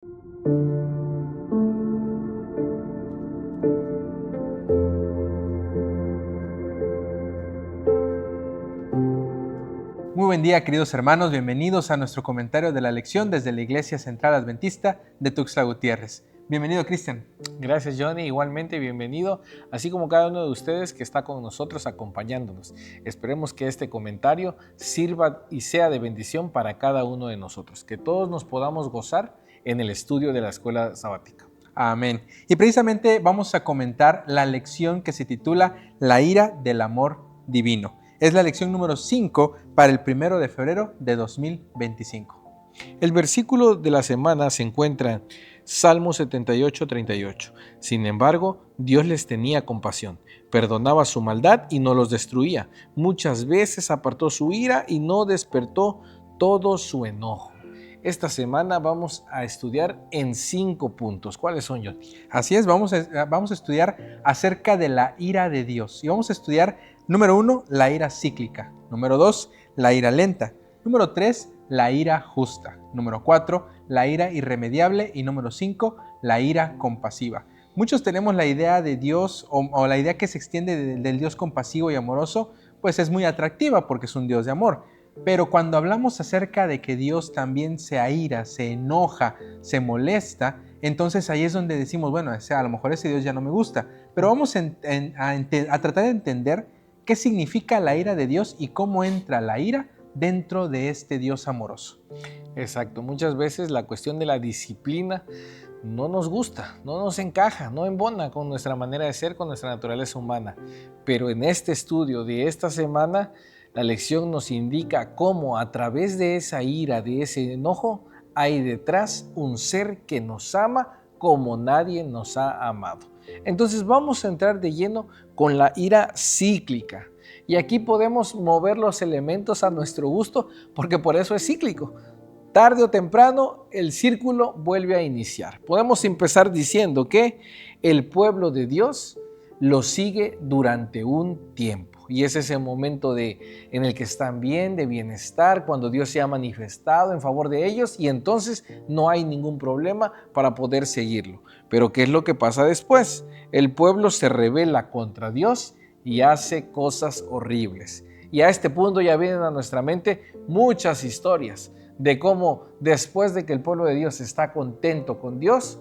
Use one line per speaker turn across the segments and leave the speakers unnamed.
Muy buen día, queridos hermanos, bienvenidos a nuestro comentario de la lección desde la Iglesia Central Adventista de Tuxtla Gutiérrez. Bienvenido, Cristian.
Gracias, Johnny. Igualmente bienvenido, así como cada uno de ustedes que está con nosotros acompañándonos. Esperemos que este comentario sirva y sea de bendición para cada uno de nosotros, que todos nos podamos gozar en el estudio de la escuela sabática.
Amén. Y precisamente vamos a comentar la lección que se titula La ira del amor divino. Es la lección número 5 para el 1 de febrero de 2025.
El versículo de la semana se encuentra en Salmo 78, 38. Sin embargo, Dios les tenía compasión, perdonaba su maldad y no los destruía. Muchas veces apartó su ira y no despertó todo su enojo. Esta semana vamos a estudiar en 5 puntos. ¿Cuáles son, Johnny?
Así es, vamos a estudiar acerca de la ira de Dios. Y vamos a estudiar, número 1, la ira cíclica. Número 2, la ira lenta. Número 3, la ira justa. Número 4, la ira irremediable. Y número 5, la ira compasiva. Muchos tenemos la idea de Dios o la idea que se extiende del Dios compasivo y amoroso, pues es muy atractiva porque es un Dios de amor. Pero cuando hablamos acerca de que Dios también se aira, se enoja, se molesta, entonces ahí es donde decimos, bueno, a lo mejor ese Dios ya no me gusta. Pero vamos a tratar de entender qué significa la ira de Dios y cómo entra la ira dentro de este Dios amoroso.
Exacto, muchas veces la cuestión de la disciplina no nos gusta, no nos encaja, no embona con nuestra manera de ser, con nuestra naturaleza humana. Pero en este estudio de esta semana, la lección nos indica cómo a través de esa ira, de ese enojo, hay detrás un ser que nos ama como nadie nos ha amado. Entonces vamos a entrar de lleno con la ira cíclica. Y aquí podemos mover los elementos a nuestro gusto porque por eso es cíclico. Tarde o temprano el círculo vuelve a iniciar. Podemos empezar diciendo que el pueblo de Dios lo sigue durante un tiempo. Y es ese momento en el que están bien, de bienestar, cuando Dios se ha manifestado en favor de ellos y entonces no hay ningún problema para poder seguirlo. Pero ¿qué es lo que pasa después? El pueblo se rebela contra Dios y hace cosas horribles. Y a este punto ya vienen a nuestra mente muchas historias de cómo después de que el pueblo de Dios está contento con Dios,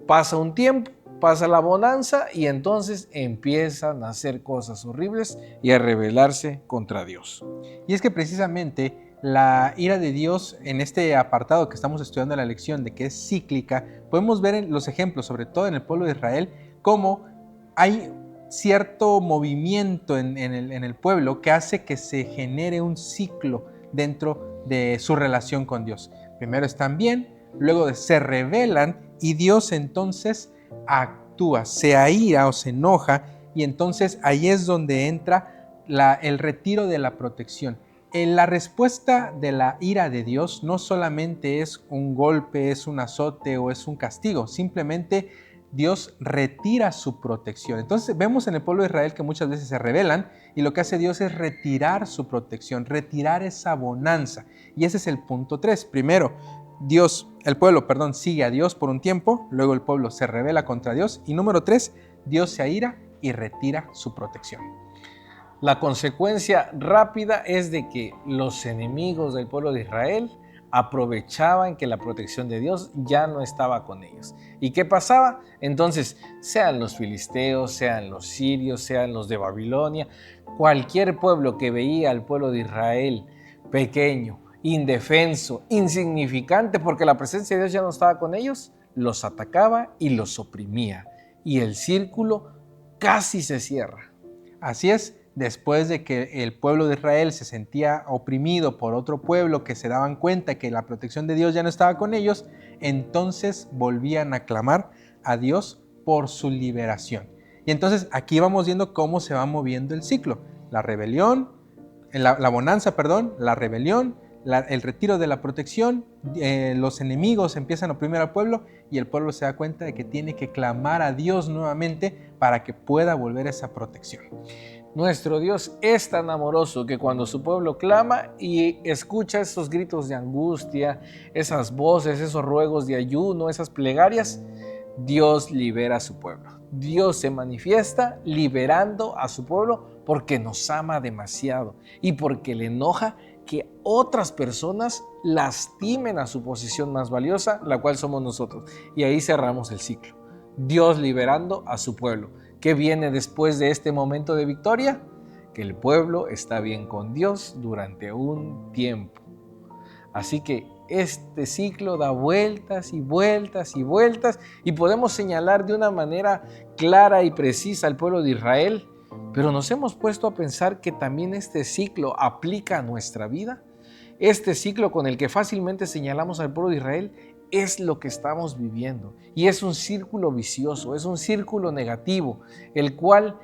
pasa un tiempo, pasa la bonanza y entonces empiezan a hacer cosas horribles y a rebelarse contra Dios.
Y es que precisamente la ira de Dios en este apartado que estamos estudiando en la lección de que es cíclica, podemos ver en los ejemplos, sobre todo en el pueblo de Israel, cómo hay cierto movimiento en el pueblo que hace que se genere un ciclo dentro de su relación con Dios. Primero están bien, luego se rebelan y Dios entonces actúa, se aira o se enoja y entonces ahí es donde entra el retiro de la protección. La respuesta de la ira de Dios no solamente es un golpe, es un azote o es un castigo, simplemente Dios retira su protección. Entonces vemos en el pueblo de Israel que muchas veces se rebelan y lo que hace Dios es retirar su protección, retirar esa bonanza. Y ese es el punto 3. Primero, el pueblo sigue a Dios por un tiempo, luego el pueblo se rebela contra Dios y número 3, Dios se aira y retira su protección.
La consecuencia rápida es de que los enemigos del pueblo de Israel aprovechaban que la protección de Dios ya no estaba con ellos. ¿Y qué pasaba? Entonces, sean los filisteos, sean los sirios, sean los de Babilonia, cualquier pueblo que veía al pueblo de Israel pequeño, indefenso, insignificante, porque la presencia de Dios ya no estaba con ellos, los atacaba y los oprimía. Y el círculo casi se cierra.
Así es. Después de que el pueblo de Israel se sentía oprimido por otro pueblo que se daban cuenta que la protección de Dios ya no estaba con ellos, entonces volvían a clamar a Dios por su liberación. Y entonces aquí vamos viendo cómo se va moviendo el ciclo. La rebelión, la bonanza, la rebelión, el retiro de la protección, los enemigos empiezan a oprimir al pueblo y el pueblo se da cuenta de que tiene que clamar a Dios nuevamente para que pueda volver esa protección.
Nuestro Dios es tan amoroso que cuando su pueblo clama y escucha esos gritos de angustia, esas voces, esos ruegos de ayuno, esas plegarias, Dios libera a su pueblo. Dios se manifiesta liberando a su pueblo porque nos ama demasiado y porque le enoja que otras personas lastimen a su posición más valiosa, la cual somos nosotros. Y ahí cerramos el ciclo. Dios liberando a su pueblo. ¿Qué viene después de este momento de victoria? Que el pueblo está bien con Dios durante un tiempo. Así que este ciclo da vueltas y vueltas y vueltas y podemos señalar de una manera clara y precisa al pueblo de Israel, pero nos hemos puesto a pensar que también este ciclo aplica a nuestra vida. Este ciclo con el que fácilmente señalamos al pueblo de Israel es lo que estamos viviendo y es un círculo vicioso, es un círculo negativo, el cual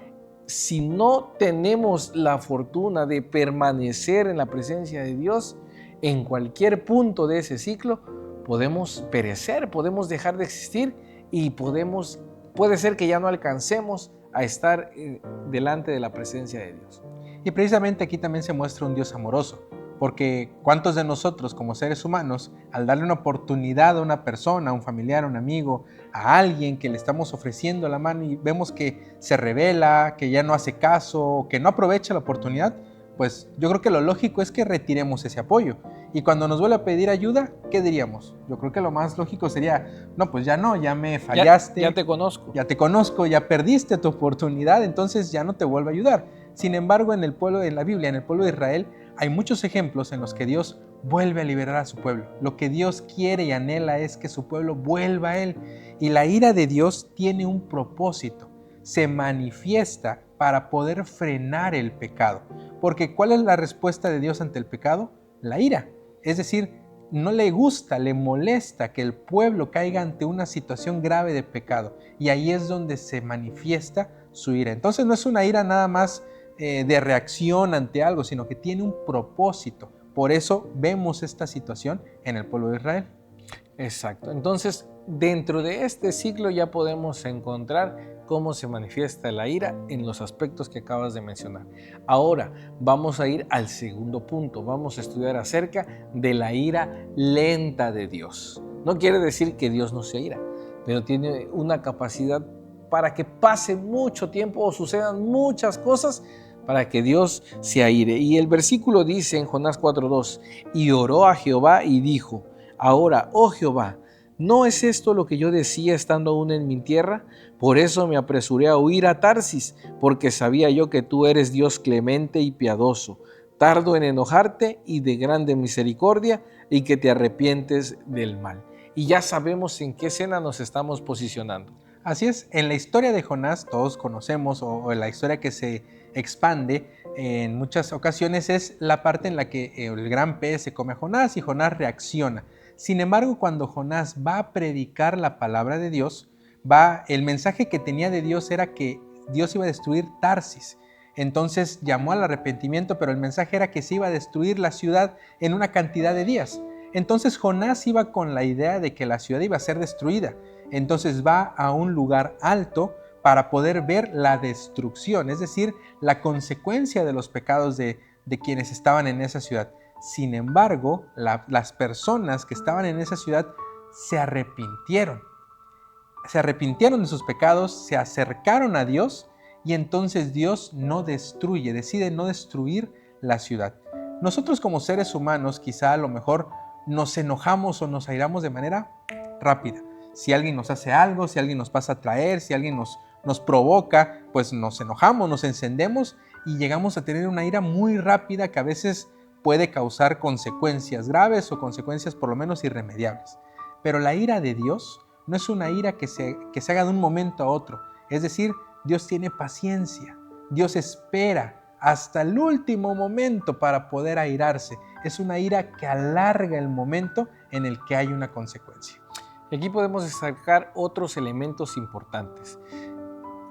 si no tenemos la fortuna de permanecer en la presencia de Dios, en cualquier punto de ese ciclo podemos perecer, podemos dejar de existir y puede ser que ya no alcancemos a estar delante de la presencia de Dios.
Y precisamente aquí también se muestra un Dios amoroso, porque ¿cuántos de nosotros como seres humanos, al darle una oportunidad a una persona, a un familiar, a un amigo, a alguien que le estamos ofreciendo la mano y vemos que se revela, que ya no hace caso, que no aprovecha la oportunidad, pues yo creo que lo lógico es que retiremos ese apoyo? Y cuando nos vuelve a pedir ayuda, ¿qué diríamos? Yo creo que lo más lógico sería, no, pues ya no, ya me fallaste.
Ya te conozco.
Ya te conozco, ya perdiste tu oportunidad, entonces ya no te vuelvo a ayudar. Sin embargo, en la Biblia, en el pueblo de Israel, hay muchos ejemplos en los que Dios vuelve a liberar a su pueblo. Lo que Dios quiere y anhela es que su pueblo vuelva a Él. Y la ira de Dios tiene un propósito. Se manifiesta para poder frenar el pecado. Porque ¿cuál es la respuesta de Dios ante el pecado? La ira. Es decir, no le gusta, le molesta que el pueblo caiga ante una situación grave de pecado. Y ahí es donde se manifiesta su ira. Entonces no es una ira nada más de reacción ante algo, sino que tiene un propósito. Por eso vemos esta situación en el pueblo de Israel.
Exacto. Entonces, dentro de este ciclo ya podemos encontrar cómo se manifiesta la ira en los aspectos que acabas de mencionar. Ahora vamos a ir al segundo punto. Vamos a estudiar acerca de la ira lenta de Dios. No quiere decir que Dios no se ira, pero tiene una capacidad para que pase mucho tiempo o sucedan muchas cosas para que Dios se aire. Y el versículo dice en Jonás 4:2, y oró a Jehová y dijo, ahora, oh Jehová, ¿no es esto lo que yo decía estando aún en mi tierra? Por eso me apresuré a huir a Tarsis, porque sabía yo que tú eres Dios clemente y piadoso, tardo en enojarte y de grande misericordia, y que te arrepientes del mal. Y ya sabemos en qué escena nos estamos posicionando.
Así es, en la historia de Jonás, todos conocemos, o en la historia que se expande en muchas ocasiones, es la parte en la que el gran pez se come a Jonás y Jonás reacciona. Sin embargo, cuando Jonás va a predicar la palabra de Dios, el mensaje que tenía de Dios era que Dios iba a destruir Tarsis. Entonces llamó al arrepentimiento, pero el mensaje era que se iba a destruir la ciudad en una cantidad de días. Entonces Jonás iba con la idea de que la ciudad iba a ser destruida. Entonces va a un lugar alto para poder ver la destrucción, es decir, la consecuencia de los pecados de quienes estaban en esa ciudad. Sin embargo, las personas que estaban en esa ciudad se arrepintieron. Se arrepintieron de sus pecados, se acercaron a Dios y entonces Dios no destruye, decide no destruir la ciudad. Nosotros como seres humanos quizá a lo mejor nos enojamos o nos airamos de manera rápida. Si alguien nos hace algo, si alguien nos pasa a traer, si alguien nos provoca, pues nos enojamos, nos encendemos y llegamos a tener una ira muy rápida que a veces puede causar consecuencias graves o consecuencias por lo menos irremediables. Pero la ira de Dios no es una ira que se haga de un momento a otro. Es decir, Dios tiene paciencia, Dios espera hasta el último momento para poder airarse. Es una ira que alarga el momento en el que hay una consecuencia.
Aquí podemos destacar otros elementos importantes.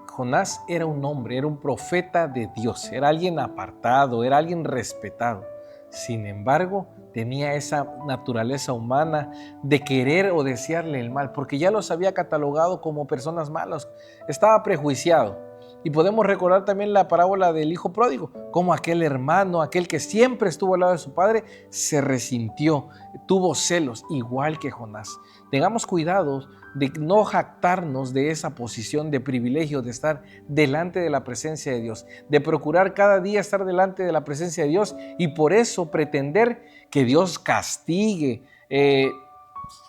Jonás era un hombre, era un profeta de Dios, era alguien apartado, era alguien respetado. Sin embargo, tenía esa naturaleza humana de querer o desearle el mal, porque ya los había catalogado como personas malas, estaba prejuiciado. Y podemos recordar también la parábola del hijo pródigo, cómo aquel hermano, aquel que siempre estuvo al lado de su padre, se resintió, tuvo celos, igual que Jonás. Tengamos cuidado de no jactarnos de esa posición de privilegio, de estar delante de la presencia de Dios, de procurar cada día estar delante de la presencia de Dios y por eso pretender que Dios castigue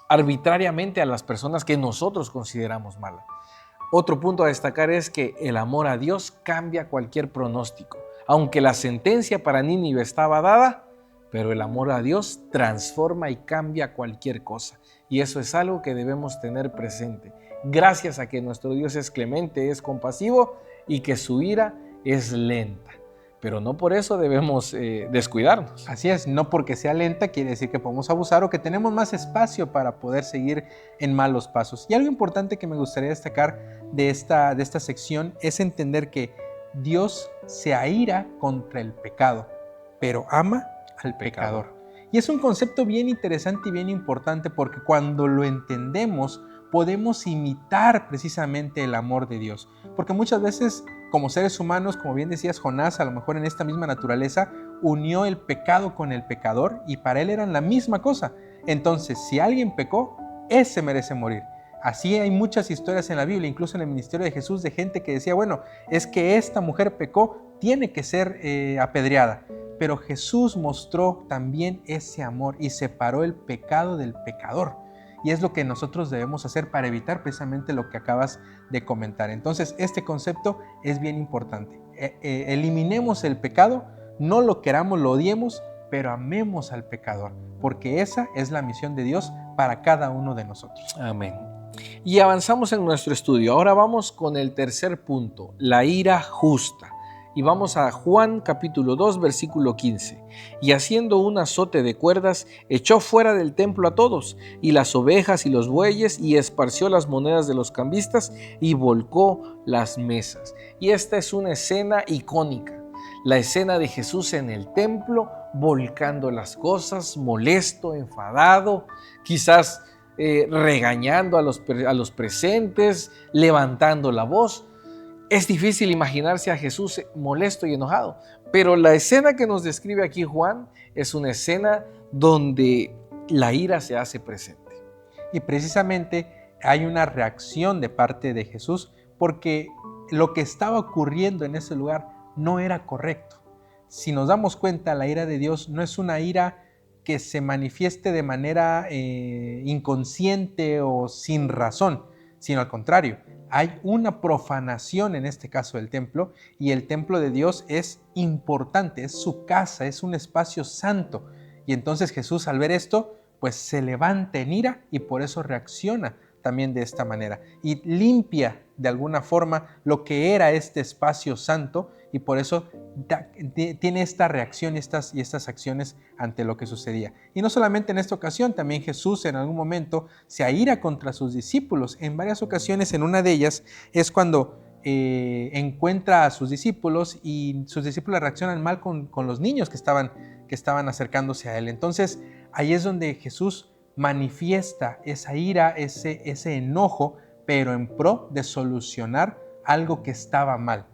arbitrariamente a las personas que nosotros consideramos malas. Otro punto a destacar es que el amor a Dios cambia cualquier pronóstico. Aunque la sentencia para Nínive estaba dada, pero el amor a Dios transforma y cambia cualquier cosa. Y eso es algo que debemos tener presente. Gracias a que nuestro Dios es clemente, es compasivo y que su ira es lenta. Pero no por eso debemos descuidarnos.
Así es, no porque sea lenta quiere decir que podemos abusar o que tenemos más espacio para poder seguir en malos pasos. Y algo importante que me gustaría destacar de esta sección es entender que Dios se aira contra el pecado, pero ama al pecador. Y es un concepto bien interesante y bien importante porque cuando lo entendemos podemos imitar precisamente el amor de Dios. Porque muchas veces como seres humanos, como bien decías, Jonás, a lo mejor en esta misma naturaleza, unió el pecado con el pecador y para él eran la misma cosa. Entonces, si alguien pecó, ese merece morir. Así hay muchas historias en la Biblia, incluso en el ministerio de Jesús, de gente que decía, bueno, es que esta mujer pecó, tiene que ser apedreada. Pero Jesús mostró también ese amor y separó el pecado del pecador. Y es lo que nosotros debemos hacer para evitar precisamente lo que acabas de comentar. Entonces, este concepto es bien importante. Eliminemos el pecado, no lo queramos, lo odiemos, pero amemos al pecador, porque esa es la misión de Dios para cada uno de nosotros.
Amén. Y avanzamos en nuestro estudio. Ahora vamos con el tercer punto, la ira justa. Y vamos a Juan capítulo 2, versículo 15. Y haciendo un azote de cuerdas, echó fuera del templo a todos, y las ovejas y los bueyes, y esparció las monedas de los cambistas, y volcó las mesas. Y esta es una escena icónica, la escena de Jesús en el templo, volcando las cosas, molesto, enfadado, quizás regañando a los presentes, levantando la voz. Es difícil imaginarse a Jesús molesto y enojado, pero la escena que nos describe aquí Juan es una escena donde la ira se hace presente.
Y precisamente hay una reacción de parte de Jesús porque lo que estaba ocurriendo en ese lugar no era correcto. Si nos damos cuenta, la ira de Dios no es una ira que se manifieste de manera inconsciente o sin razón, sino al contrario. Hay una profanación en este caso del templo y el templo de Dios es importante, es su casa, es un espacio santo. Y entonces Jesús al ver esto, pues se levanta en ira y por eso reacciona también de esta manera y limpia de alguna forma lo que era este espacio santo y por eso tiene esta reacción y estas acciones ante lo que sucedía. Y no solamente en esta ocasión, también Jesús en algún momento se aira contra sus discípulos. En varias ocasiones, en una de ellas es cuando encuentra a sus discípulos y sus discípulos reaccionan mal con los niños que estaban acercándose a él. Entonces ahí es donde Jesús manifiesta esa ira, ese enojo, pero en pro de solucionar algo que estaba mal.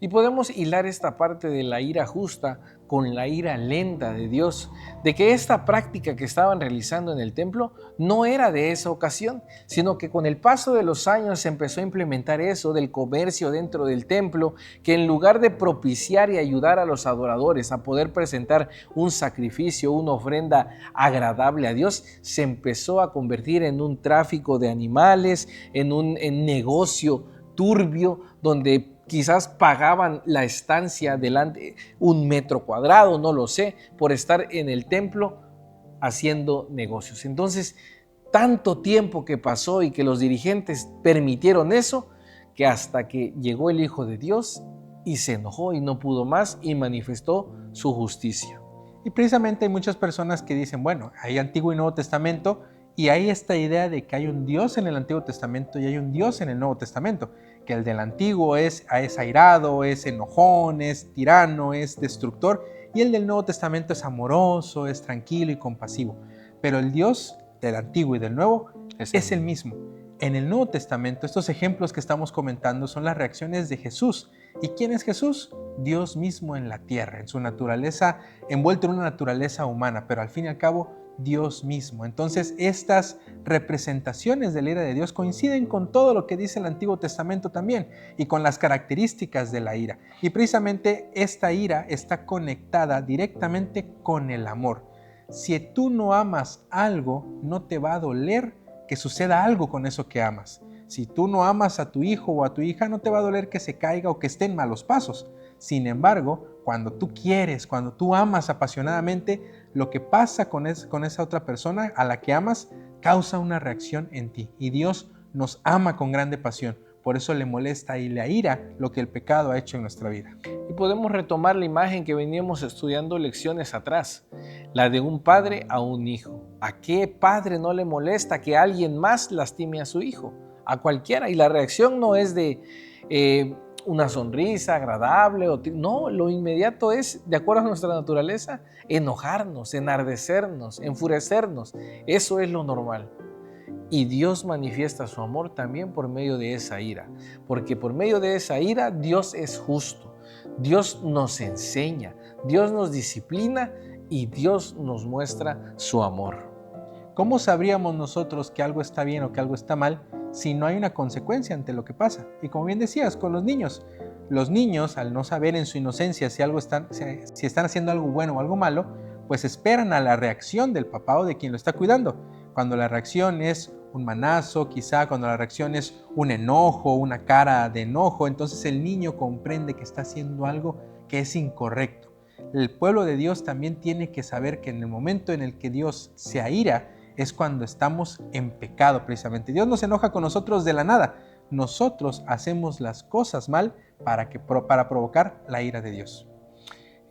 Y podemos hilar esta parte de la ira justa con la ira lenta de Dios, de que esta práctica que estaban realizando en el templo no era de esa ocasión, sino que con el paso de los años se empezó a implementar eso del comercio dentro del templo, que en lugar de propiciar y ayudar a los adoradores a poder presentar un sacrificio, una ofrenda agradable a Dios, se empezó a convertir en un tráfico de animales, en un negocio turbio, donde quizás pagaban la estancia delante 1 metro cuadrado, no lo sé, por estar en el templo haciendo negocios. Entonces, tanto tiempo que pasó y que los dirigentes permitieron eso, que hasta que llegó el Hijo de Dios y se enojó y no pudo más y manifestó su justicia.
Y precisamente hay muchas personas que dicen, bueno, hay Antiguo y Nuevo Testamento y hay esta idea de que hay un Dios en el Antiguo Testamento y hay un Dios en el Nuevo Testamento, que el del Antiguo es airado, es enojón, es tirano, es destructor, y el del Nuevo Testamento es amoroso, es tranquilo y compasivo. Pero el Dios del Antiguo y del Nuevo es el mismo. En el Nuevo Testamento, estos ejemplos que estamos comentando son las reacciones de Jesús. ¿Y quién es Jesús? Dios mismo en la tierra, en su naturaleza, envuelto en una naturaleza humana, pero al fin y al cabo, Dios mismo. Entonces, estas representaciones de la ira de Dios coinciden con todo lo que dice el Antiguo Testamento también y con las características de la ira. Y precisamente esta ira está conectada directamente con el amor. Si tú no amas algo, no te va a doler que suceda algo con eso que amas. Si tú no amas a tu hijo o a tu hija, no te va a doler que se caiga o que esté en malos pasos. Sin embargo, cuando tú quieres, cuando tú amas apasionadamente, lo que pasa con esa otra persona a la que amas causa una reacción en ti. Y Dios nos ama con grande pasión. Por eso le molesta y le ira lo que el pecado ha hecho en nuestra vida.
Y podemos retomar la imagen que veníamos estudiando lecciones atrás, la de un padre a un hijo. ¿A qué padre no le molesta que alguien más lastime a su hijo? A cualquiera. Y la reacción no es de una sonrisa agradable. No, lo inmediato es, de acuerdo a nuestra naturaleza, enojarnos, enardecernos, enfurecernos. Eso es lo normal. Y Dios manifiesta su amor también por medio de esa ira, porque por medio de esa ira Dios es justo, Dios nos enseña, Dios nos disciplina y Dios nos muestra su amor.
¿Cómo sabríamos nosotros que algo está bien o que algo está mal si no hay una consecuencia ante lo que pasa? Y como bien decías, con los niños al no saber en su inocencia si están haciendo algo bueno o algo malo, pues esperan a la reacción del papá o de quien lo está cuidando. Cuando la reacción es un manazo, quizá cuando la reacción es un enojo, una cara de enojo, entonces el niño comprende que está haciendo algo que es incorrecto. El pueblo de Dios también tiene que saber que en el momento en el que Dios se aira es cuando estamos en pecado precisamente. Dios no se enoja con nosotros de la nada. Nosotros hacemos las cosas mal para provocar la ira de Dios.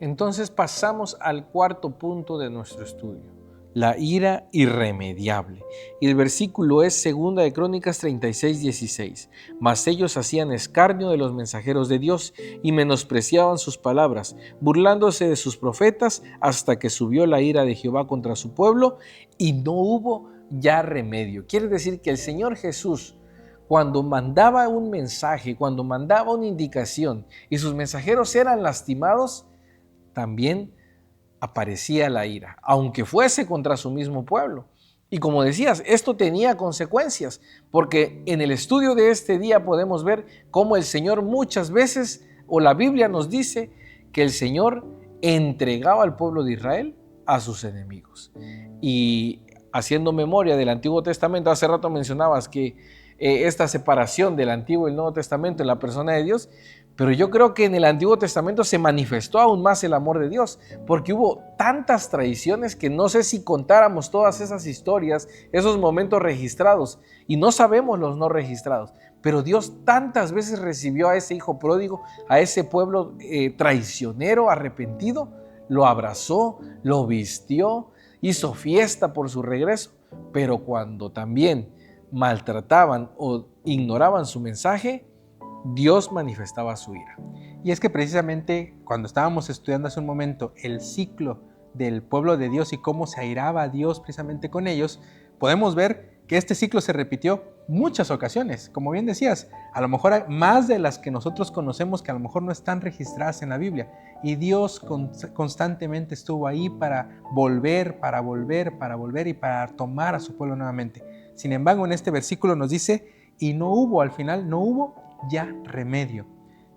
Entonces pasamos al cuarto punto de nuestro estudio, la ira irremediable. Y el versículo es 2 de Crónicas 36:16. Mas ellos hacían escarnio de los mensajeros de Dios y menospreciaban sus palabras, burlándose de sus profetas, hasta que subió la ira de Jehová contra su pueblo y no hubo ya remedio. Quiere decir que el Señor Jesús, cuando mandaba un mensaje, cuando mandaba una indicación y sus mensajeros eran lastimados, también aparecía la ira, aunque fuese contra su mismo pueblo. Y como decías, esto tenía consecuencias, porque en el estudio de este día podemos ver cómo el Señor muchas veces, o la Biblia nos dice, que el Señor entregaba al pueblo de Israel a sus enemigos. Y haciendo memoria del Antiguo Testamento, hace rato mencionabas que esta separación del Antiguo y el Nuevo Testamento en la persona de Dios, pero yo creo que en el Antiguo Testamento se manifestó aún más el amor de Dios, porque hubo tantas traiciones que no sé si contáramos todas esas historias, esos momentos registrados, y no sabemos los no registrados, pero Dios tantas veces recibió a ese hijo pródigo, a ese pueblo traicionero, arrepentido, lo abrazó, lo vistió, hizo fiesta por su regreso, pero cuando también maltrataban o ignoraban su mensaje, Dios manifestaba su ira.
Y es que precisamente cuando estábamos estudiando hace un momento el ciclo del pueblo de Dios y cómo se airaba a Dios precisamente con ellos, podemos ver que este ciclo se repitió muchas ocasiones. Como bien decías, a lo mejor hay más de las que nosotros conocemos que a lo mejor no están registradas en la Biblia. Y Dios constantemente estuvo ahí para volver y para tomar a su pueblo nuevamente. Sin embargo, en este versículo nos dice, y no hubo, al final, no hubo ya remedio.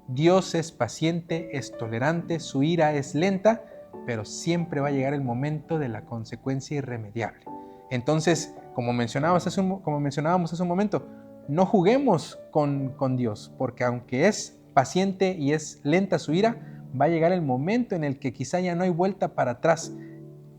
Dios es paciente, es tolerante, su ira es lenta, pero siempre va a llegar el momento de la consecuencia irremediable. Entonces, como mencionábamos hace un momento, no juguemos con Dios, porque aunque es paciente y es lenta su ira, va a llegar el momento en el que quizá ya no hay vuelta para atrás,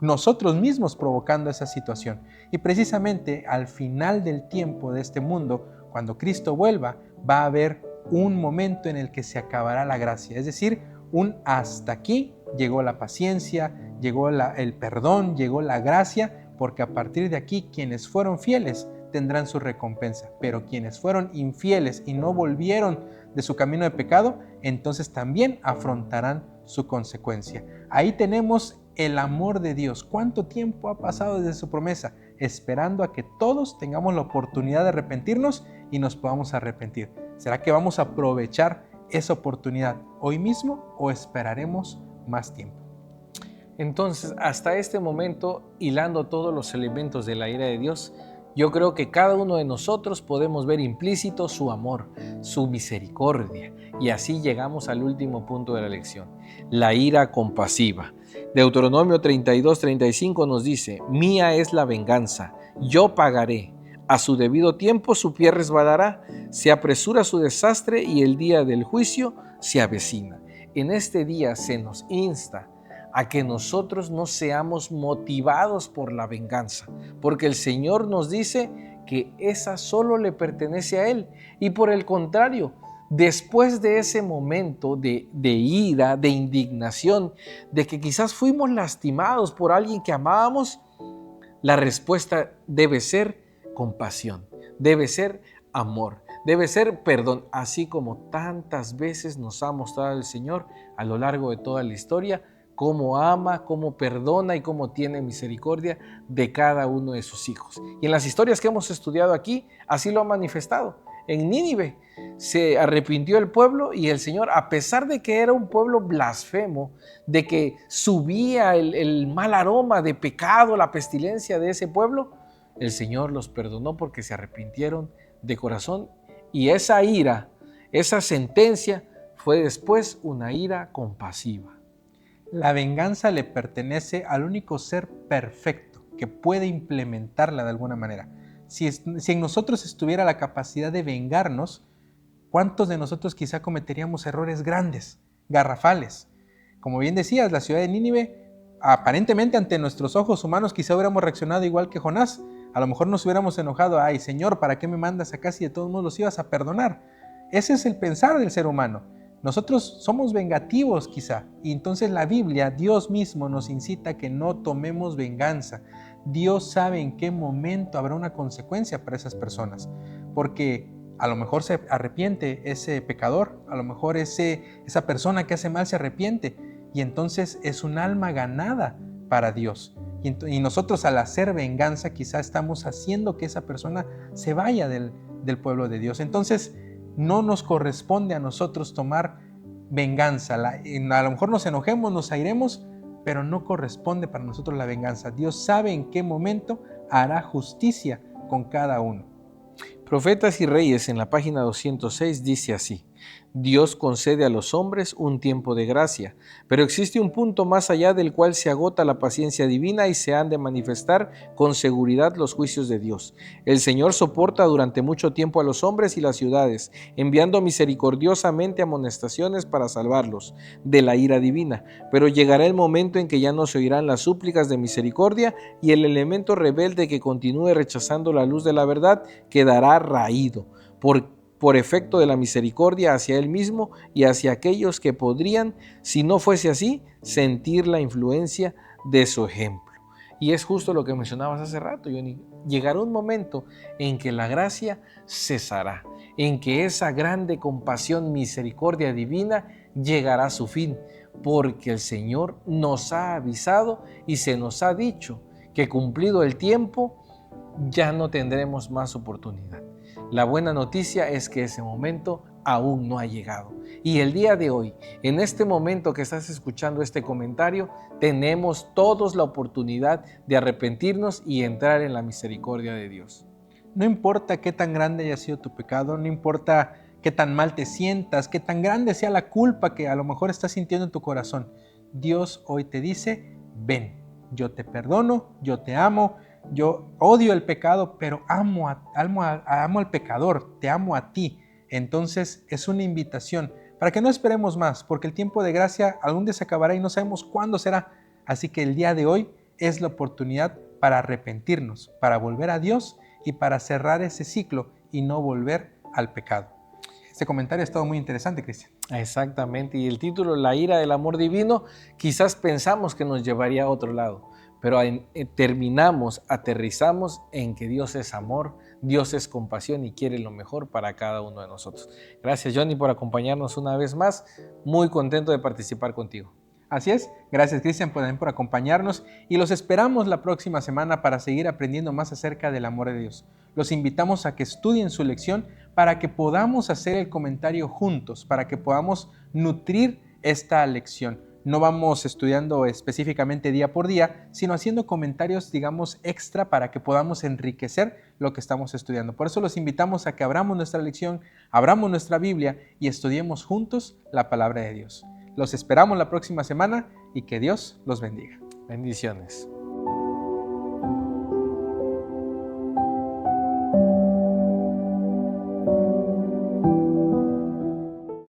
nosotros mismos provocando esa situación. Y precisamente al final del tiempo de este mundo, cuando Cristo vuelva, va a haber un momento en el que se acabará la gracia, es decir, un hasta aquí llegó la paciencia, llegó el perdón, llegó la gracia, porque a partir de aquí quienes fueron fieles tendrán su recompensa, pero quienes fueron infieles y no volvieron de su camino de pecado, entonces también afrontarán su consecuencia. Ahí tenemos el amor de Dios. ¿Cuánto tiempo ha pasado desde su promesa? esperando a que todos tengamos la oportunidad de arrepentirnos y nos podamos arrepentir. ¿Será que vamos a aprovechar esa oportunidad hoy mismo o esperaremos más tiempo?
Entonces, hasta este momento, hilando todos los elementos de la ira de Dios, yo creo que cada uno de nosotros podemos ver implícito su amor, su misericordia, y así llegamos al último punto de la lección, la ira compasiva. Deuteronomio 32:35 nos dice: mía es la venganza, yo pagaré. A su debido tiempo su pie resbalará, se apresura su desastre y el día del juicio se avecina. En este día se nos insta a que nosotros no seamos motivados por la venganza, porque el Señor nos dice que esa solo le pertenece a Él. Y por el contrario, después de ese momento de ira, de indignación, de que quizás fuimos lastimados por alguien que amábamos, la respuesta debe ser compasión, debe ser amor, debe ser perdón, así como tantas veces nos ha mostrado el Señor a lo largo de toda la historia, cómo ama, cómo perdona y cómo tiene misericordia de cada uno de sus hijos. Y en las historias que hemos estudiado aquí, así lo ha manifestado. En Nínive se arrepintió el pueblo y el Señor, a pesar de que era un pueblo blasfemo, de que subía el mal aroma de pecado, la pestilencia de ese pueblo, el Señor los perdonó porque se arrepintieron de corazón, y esa ira, esa sentencia fue después una ira compasiva.
La venganza le pertenece al único ser perfecto que puede implementarla de alguna manera. Si en nosotros estuviera la capacidad de vengarnos, ¿cuántos de nosotros quizá cometeríamos errores grandes, garrafales? Como bien decías, la ciudad de Nínive, aparentemente ante nuestros ojos humanos quizá hubiéramos reaccionado igual que Jonás. A lo mejor nos hubiéramos enojado: ay Señor, ¿para qué me mandas acá si de todos modos los ibas a perdonar? Ese es el pensar del ser humano. Nosotros somos vengativos quizá, y entonces la Biblia, Dios mismo nos incita a que no tomemos venganza. Dios sabe en qué momento habrá una consecuencia para esas personas, porque a lo mejor se arrepiente ese pecador, a lo mejor esa persona que hace mal se arrepiente, y entonces es un alma ganada para Dios. Y nosotros, al hacer venganza, quizá estamos haciendo que esa persona se vaya del pueblo de Dios. Entonces no nos corresponde a nosotros tomar venganza. A lo mejor nos enojemos, nos airemos, pero no corresponde para nosotros la venganza. Dios sabe en qué momento hará justicia con cada uno.
Profetas y Reyes, en la página 206, dice así: Dios concede a los hombres un tiempo de gracia, pero existe un punto más allá del cual se agota la paciencia divina y se han de manifestar con seguridad los juicios de Dios. El Señor soporta durante mucho tiempo a los hombres y las ciudades, enviando misericordiosamente amonestaciones para salvarlos de la ira divina, pero llegará el momento en que ya no se oirán las súplicas de misericordia y el elemento rebelde que continúe rechazando la luz de la verdad quedará raído por efecto de la misericordia hacia él mismo y hacia aquellos que podrían, si no fuese así, sentir la influencia de su ejemplo. Y es justo lo que mencionabas hace rato, Johnny. Llegará un momento en que la gracia cesará, en que esa grande compasión, misericordia divina llegará a su fin, porque el Señor nos ha avisado y se nos ha dicho que cumplido el tiempo ya no tendremos más oportunidad. La buena noticia es que ese momento aún no ha llegado. Y el día de hoy, en este momento que estás escuchando este comentario, tenemos todos la oportunidad de arrepentirnos y entrar en la misericordia de Dios.
No importa qué tan grande haya sido tu pecado, no importa qué tan mal te sientas, qué tan grande sea la culpa que a lo mejor estás sintiendo en tu corazón. Dios hoy te dice: ven, yo te perdono, yo te amo. Yo odio el pecado, pero amo al pecador, te amo a ti. Entonces es una invitación para que no esperemos más, porque el tiempo de gracia algún día se acabará y no sabemos cuándo será. Así que el día de hoy es la oportunidad para arrepentirnos, para volver a Dios y para cerrar ese ciclo y no volver al pecado. Este comentario ha estado muy interesante, Cristian.
Exactamente, y el título, La ira del amor divino, quizás pensamos que nos llevaría a otro lado, pero aterrizamos en que Dios es amor, Dios es compasión y quiere lo mejor para cada uno de nosotros. Gracias, Johnny, por acompañarnos una vez más. Muy contento de participar contigo.
Así es, gracias Cristian también por acompañarnos y los esperamos la próxima semana para seguir aprendiendo más acerca del amor de Dios. Los invitamos a que estudien su lección para que podamos hacer el comentario juntos, para que podamos nutrir esta lección. No vamos estudiando específicamente día por día, sino haciendo comentarios, digamos, extra para que podamos enriquecer lo que estamos estudiando. Por eso los invitamos a que abramos nuestra lección, abramos nuestra Biblia y estudiemos juntos la palabra de Dios. Los esperamos la próxima semana y que Dios los bendiga.
Bendiciones.